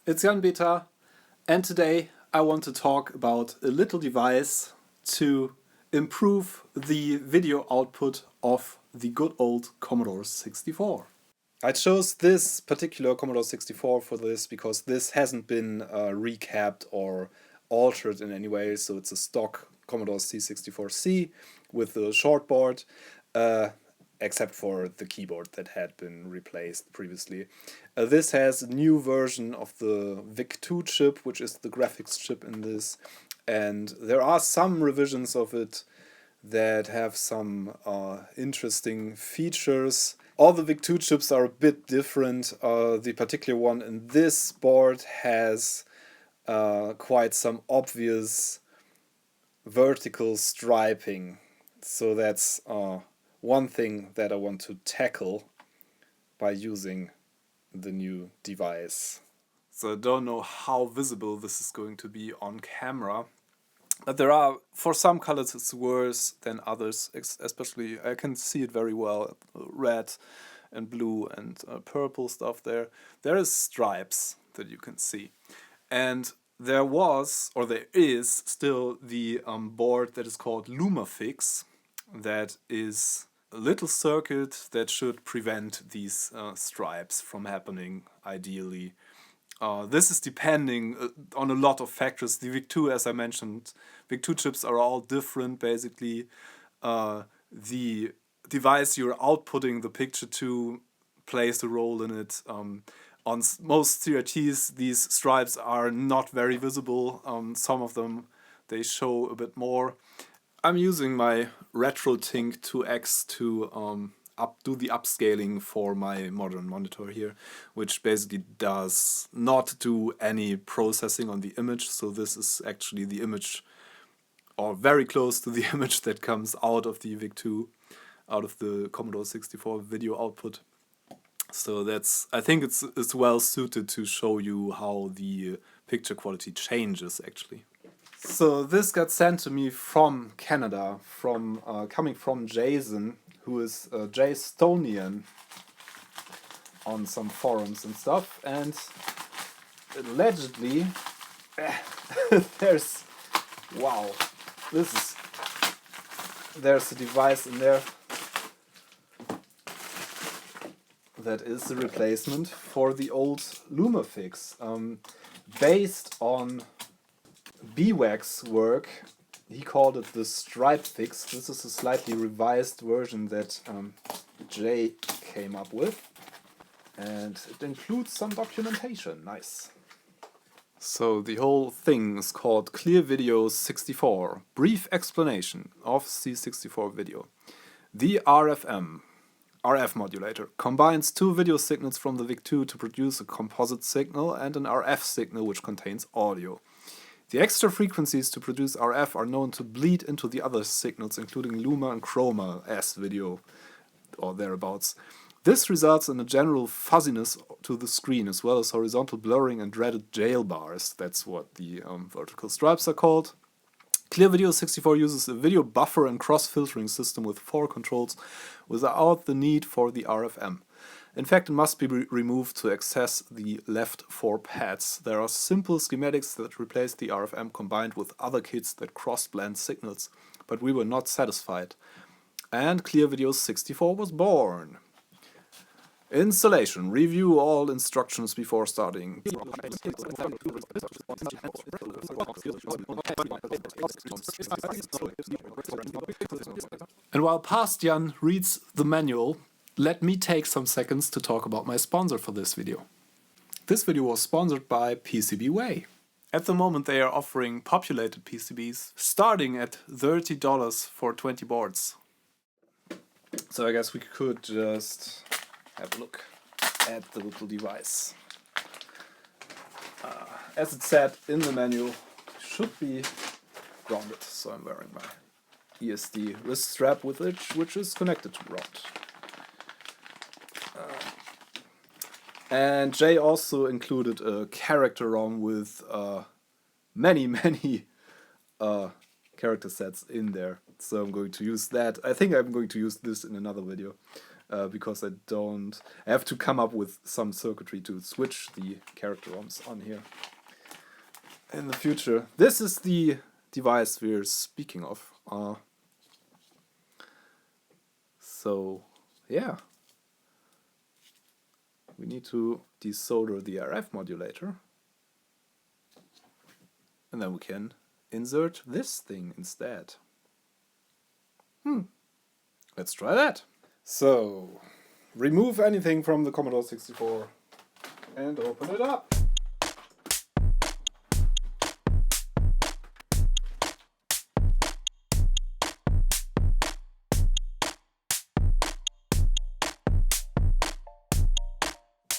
it's Jan Beta, and today I want to talk about a little device to improve the video output of the good old Commodore 64. I chose this particular Commodore 64 for this because this hasn't been recapped or altered in any way, so it's a stock Commodore C64C with the shortboard, except for the keyboard that had been replaced previously. This has a new version of the VIC-2 chip, which is the graphics chip in this, and there are some revisions of it that have some interesting features. All the VIC-2 chips are a bit different. The particular one in this board has quite some obvious vertical striping, so that's one thing that I want to tackle by using the new device. So I don't know how visible this is going to be on camera, but there are, for some colors it's worse than others, especially I can see it very well, red and blue and purple stuff there. There is stripes that you can see. And there was, or there is, still the board that is called Lumafix, that is a little circuit that should prevent these stripes from happening, ideally. This is depending on a lot of factors. The VIC-2, as I mentioned, VIC-2 chips are all different, basically. The device you're outputting the picture to plays a role in it. On most CRTs, these stripes are not very visible. Some of them, they show a bit more. I'm using my RetroTink 2X to do the upscaling for my modern monitor here, which basically does not do any processing on the image. So this is actually the image, or very close to the image that comes out of the VIC-2, out of the Commodore 64 video output. So that's, I think it's well suited to show you how the picture quality changes actually. So this got sent to me from Canada, from coming from Jason, who is Jaystonian on some forums and stuff, and allegedly there's a device in there that is the replacement for the old Lumafix, based on BWAC's work. He called it the Stripe Fix. This is a slightly revised version that Jay came up with, and it includes some documentation. Nice. So the whole thing is called ClearVideo64, Brief Explanation of C64 Video. The RF modulator combines two video signals from the VIC-2 to produce a composite signal and an RF signal which contains audio. The extra frequencies to produce RF are known to bleed into the other signals, including Luma and Chroma as video, or thereabouts. This results in a general fuzziness to the screen, as well as horizontal blurring and dreaded jail bars. That's what the vertical stripes are called. ClearVideo64 uses a video buffer and cross-filtering system with 4 controls without the need for the RFM. In fact, it must be removed to access the left 4 pads. There are simple schematics that replace the RFM combined with other kits that cross-blend signals, but we were not satisfied. And ClearVideo64 was born. Installation. Review all instructions before starting. And while past Jan reads the manual, let me take some seconds to talk about my sponsor for this video. This video was sponsored by PCBWay. At the moment they are offering populated PCBs starting at $30 for 20 boards. So I guess we could just have a look at the little device. As it said in the manual, it should be grounded, so I'm wearing my ESD wrist strap with it, which is connected to ground. And Jay also included a character ROM with many character sets in there, so I'm going to use that. I think I'm going to use this in another video. because I have to come up with some circuitry to switch the character ROMs on here in the future. This is the device we're speaking of. So yeah, we need to desolder the RF modulator, and then we can insert this thing instead. Let's try that. So, remove anything from the Commodore 64 and open it up.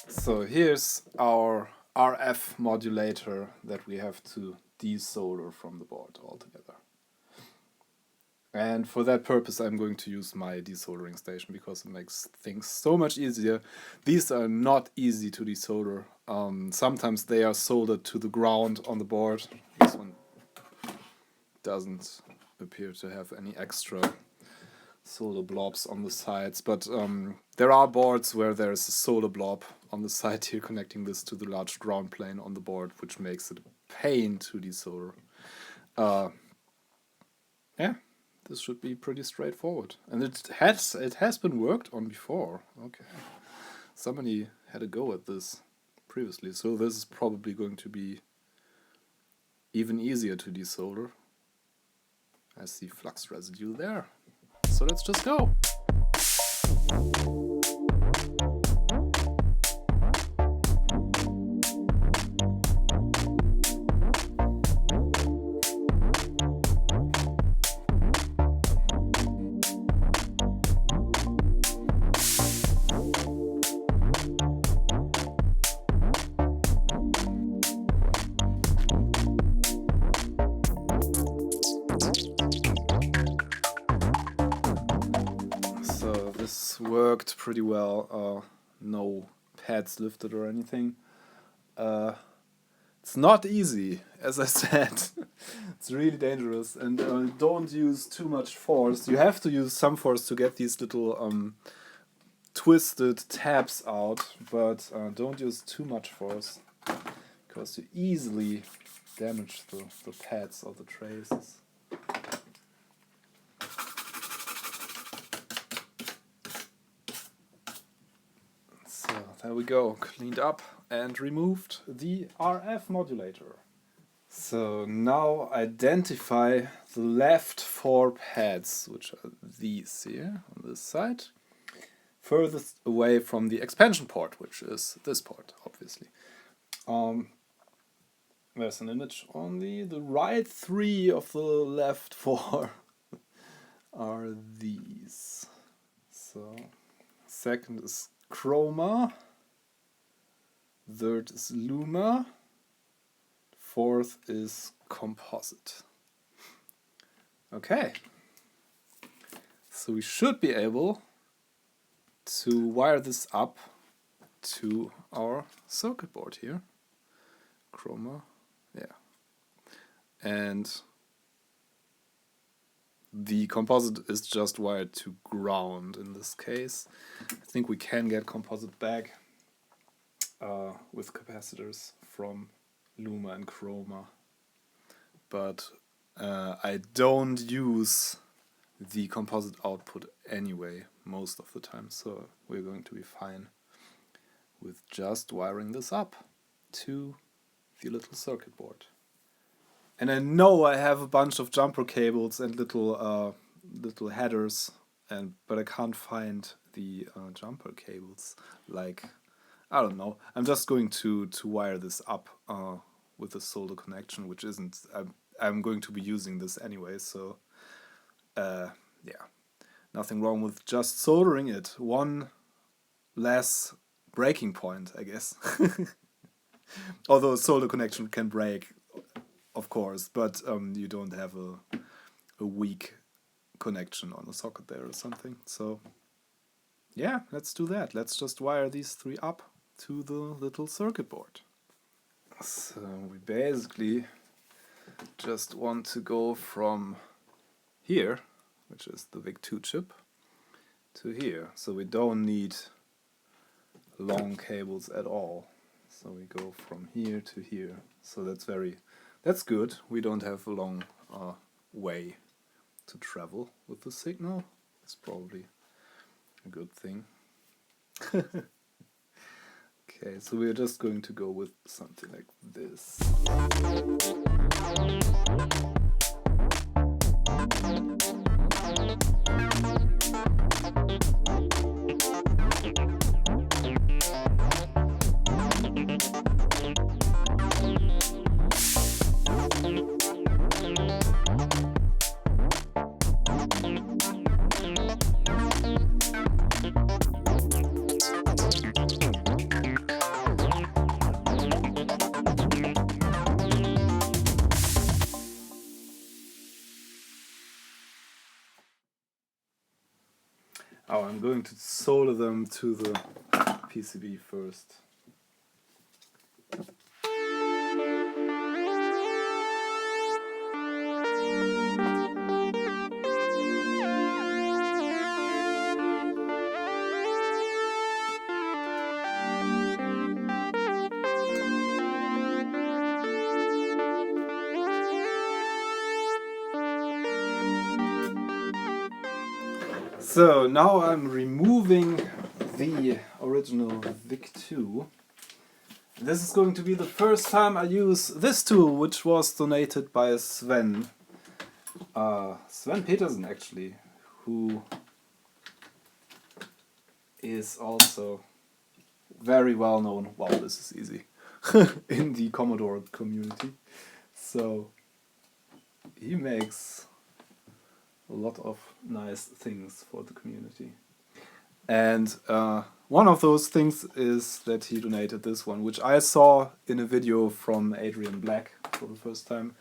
So here's our RF modulator that we have to desolder from the board altogether. And for that purpose I'm going to use my desoldering station because it makes things so much easier. These are not easy to desolder. Sometimes they are soldered to the ground on the board. This one doesn't appear to have any extra solder blobs on the sides, but there are boards where there's a solder blob on the side here connecting this to the large ground plane on the board, which makes it a pain to desolder. Yeah, this should be pretty straightforward, and it has been worked on before. Okay, somebody had a go at this previously, so this is probably going to be even easier to desolder. I see flux residue there. So let's just go. This worked pretty well. No pads lifted or anything. It's not easy, as I said. It's really dangerous, and don't use too much force. You have to use some force to get these little twisted tabs out, but don't use too much force because you easily damage the pads or the traces. There we go, cleaned up and removed the RF modulator. So now identify the left 4 pads, which are these here on this side, furthest away from the expansion port, which is this port, obviously. There's an image on the right 3 of the left 4 are these. So second is chroma. Third is luma, fourth is composite. Okay, so we should be able to wire this up to our circuit board here. Chroma, yeah. And the composite is just wired to ground in this case. I think we can get composite back with capacitors from Luma and Chroma, but I don't use the composite output anyway most of the time, so we're going to be fine with just wiring this up to the little circuit board. And I know I have a bunch of jumper cables and little headers, but I can't find the jumper cables. Like, I don't know. I'm just going to wire this up with a solder connection, which isn't. I'm going to be using this anyway, so yeah, nothing wrong with just soldering it. One less breaking point, I guess. Although a solder connection can break, of course, but you don't have a weak connection on a socket there or something. So yeah, let's do that. Let's just wire these 3 up to the little circuit board. So we basically just want to go from here, which is the VIC2 chip, to here. So we don't need long cables at all. So we go from here to here. So that's good. We don't have a long way to travel with the signal. It's probably a good thing. Okay, so we're just going to go with something like this. Oh, I'm going to solder them to the PCB first. So now I'm removing the original VIC-2. This is going to be the first time I use this tool, which was donated by Sven. Sven Petersen, actually, who is also very well known, wow, this is easy, in the Commodore community. So he makes a lot of nice things for the community. And one of those things is that he donated this one, which I saw in a video from Adrian Black for the first time.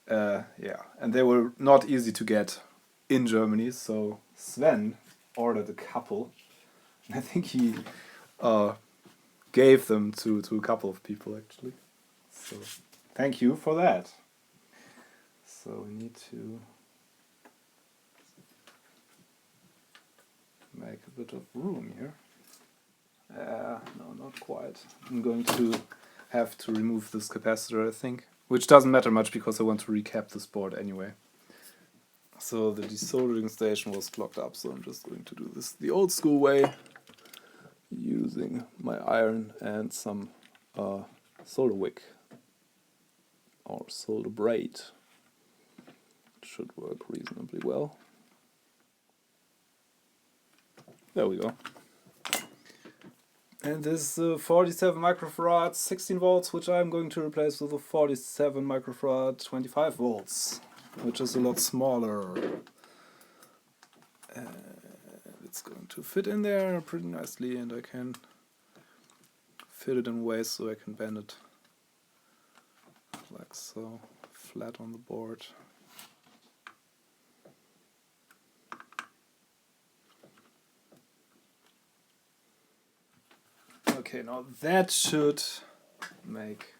Yeah, and they were not easy to get in Germany, so Sven ordered a couple. I think he gave them to a couple of people, actually. So thank you for that. So we need to make a bit of room here. No, not quite. I'm going to have to remove this capacitor, I think. Which doesn't matter much because I want to recap this board anyway. So the desoldering station was clogged up, so I'm just going to do this the old school way, using my iron and some solder wick or solder braid. It should work reasonably well. There we go. And this is 47 microfarad 16 volts, which I'm going to replace with a 47 microfarad 25 volts, which is a lot smaller. And it's going to fit in there pretty nicely, and I can fit it in ways so I can bend it like so, flat on the board. Okay, now that should make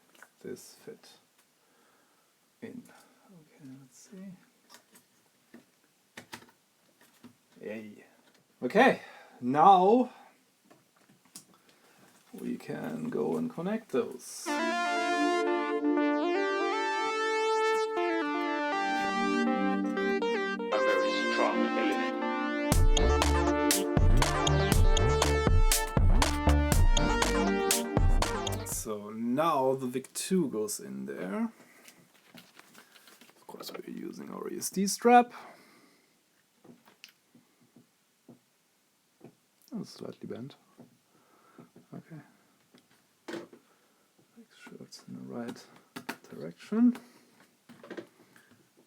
this fit in. Okay, let's see. Yay. Okay, now we can go and connect those. A very strong element. So now the VIC-2 goes in there. Of course, we're using our ESD strap. Oh, slightly bent. Okay. Make sure it's in the right direction.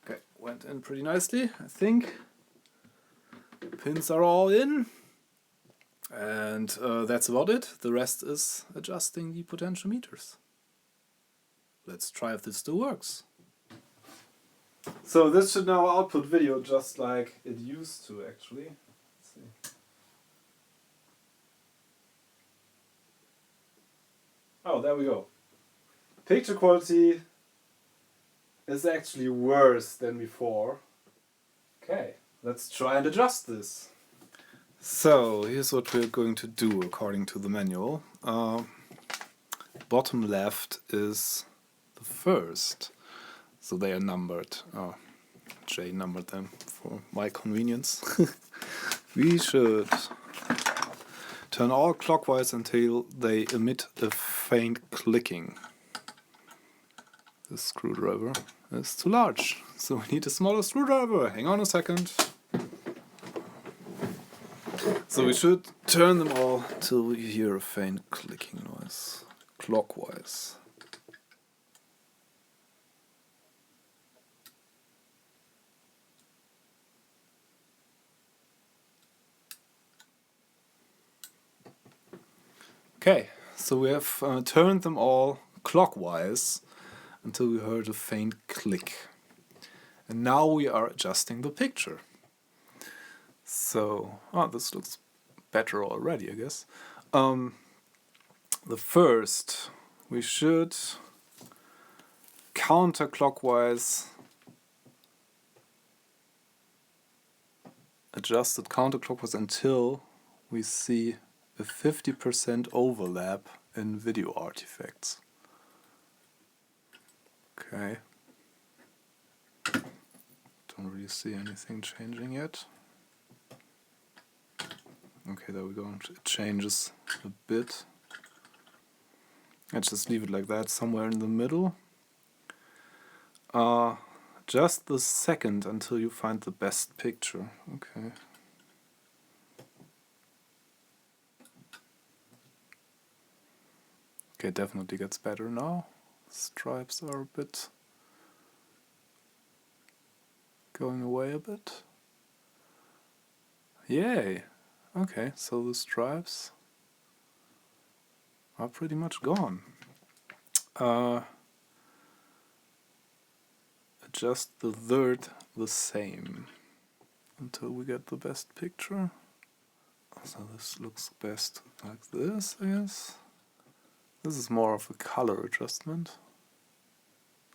Okay, went in pretty nicely, I think. Pins are all in. And that's about it. The rest is adjusting the potentiometers. Let's try if this still works. So this should now output video just like it used to, actually. Let's see. Oh, there we go. Picture quality is actually worse than before. Okay, let's try and adjust this. So here's what we're going to do according to the manual. Bottom left is the first, so they are numbered. J numbered them for my convenience. We should turn all clockwise until they emit a faint clicking. The screwdriver is too large, so we need a smaller screwdriver. Hang on a second. So we should turn them all till we hear a faint clicking noise, clockwise. Okay, so we have turned them all clockwise until we heard a faint click. And now we are adjusting the picture. So, this looks better already, I guess. The first, we should counterclockwise adjust it counterclockwise until we see a 50% overlap in video artifacts. Okay. Don't really see anything changing yet. Okay, there we go. It changes a bit. Let's just leave it like that, somewhere in the middle. Just the second until you find the best picture. Okay. Okay, definitely gets better now. Stripes are a bit going away a bit. Yay! Okay, so the stripes are pretty much gone. Adjust the third the same until we get the best picture. So this looks best like this, I guess. This is more of a color adjustment.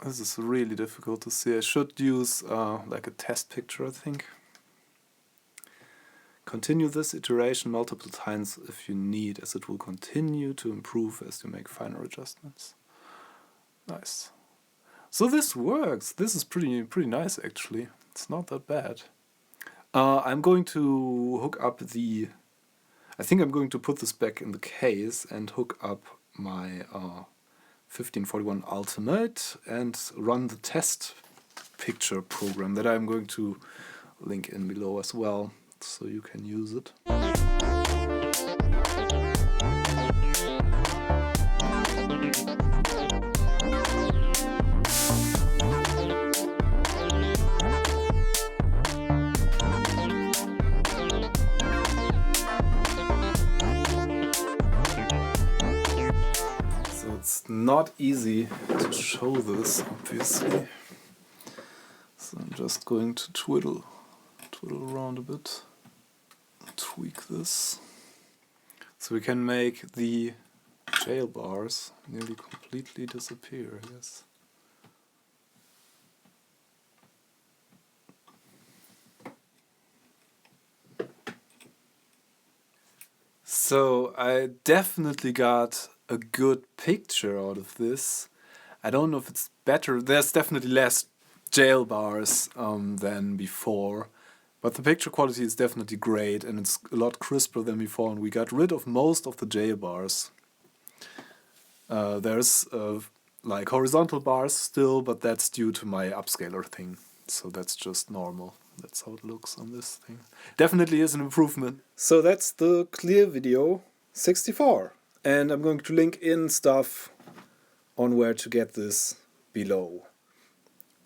This is really difficult to see. I should use like a test picture, I think. Continue this iteration multiple times if you need, as it will continue to improve as you make finer adjustments. Nice. So this works. This is pretty nice actually. It's not that bad. I'm going to hook up the... I think I'm going to put this back in the case and hook up my 1541 Ultimate and run the test picture program that I'm going to link in below as well, so you can use it. It's not easy to show this, obviously. So I'm just going to twiddle around a bit, tweak this. So we can make the jail bars nearly completely disappear, I guess. So I definitely got a good picture out of this. I don't know if it's better. There's definitely less jail bars than before, but the picture quality is definitely great and it's a lot crisper than before, and we got rid of most of the jail bars. There's like horizontal bars still, but that's due to my upscaler thing, so that's just normal. That's how it looks on this thing. Definitely is an improvement. So that's the ClearVideo64. And I'm going to link in stuff on where to get this below.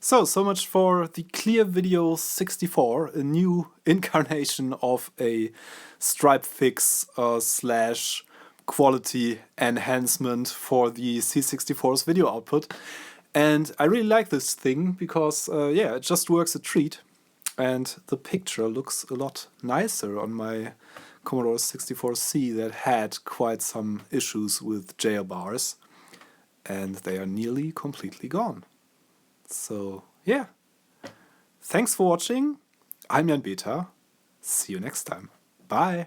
So much for the ClearVideo64, a new incarnation of a stripe fix slash quality enhancement for the C64's video output. And I really like this thing because, yeah, it just works a treat. And the picture looks a lot nicer on my Commodore 64C that had quite some issues with jail bars, and they are nearly completely gone. So yeah, thanks for watching. I'm Jan Beta. See you next time. Bye!